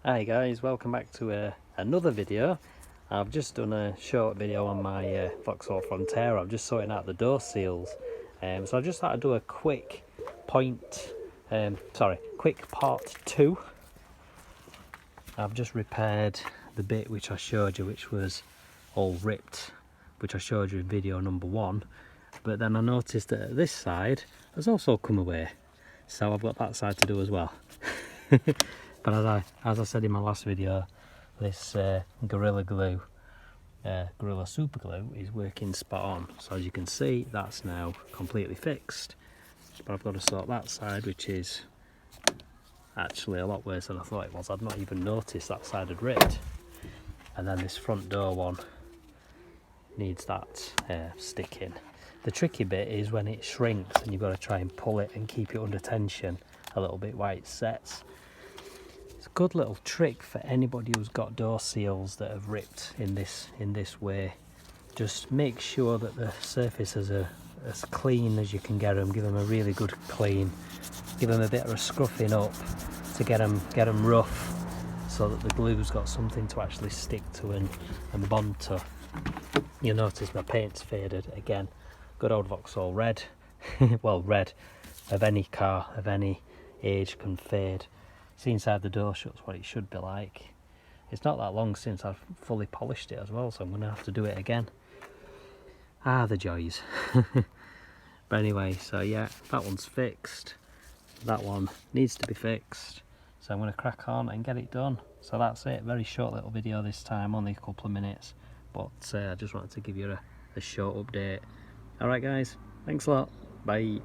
Hi guys, welcome back to another video. I've just done a short video on my Vauxhall Frontera. I'm just sorting out the door seals, so I just thought I'd do a quick quick part 2. I've just repaired the bit which I showed you, which was all ripped, which I showed you in video number 1, but then I noticed that this side has also come away, so I've got that side to do as well. But as I said in my last video, this Gorilla Glue, Gorilla Super Glue is working spot on. So as you can see, that's now completely fixed. But I've got to sort that side, which is actually a lot worse than I thought it was. I'd not even noticed that side had ripped. And then this front door one needs that sticking. The tricky bit is when it shrinks and you've got to try and pull it and keep it under tension a little bit while it sets. Good little trick for anybody who's got door seals that have ripped in this way. Just make sure that the surface is as clean as you can get them. Give them a really good clean. Give them a bit of a scruffing up to get them rough, so that the glue's got something to actually stick to and bond to. You'll notice my paint's faded again. Good old Vauxhall red. Well, red of any car of any age can fade. See, inside the door shuts what it should be like. It's not that long since I've fully polished it as well, so I'm going to have to do it again. Ah, the joys. But anyway, so yeah, that one's fixed. That one needs to be fixed. So I'm going to crack on and get it done. So that's it. Very short little video this time, only a couple of minutes. But I just wanted to give you a short update. Alright guys, thanks a lot. Bye.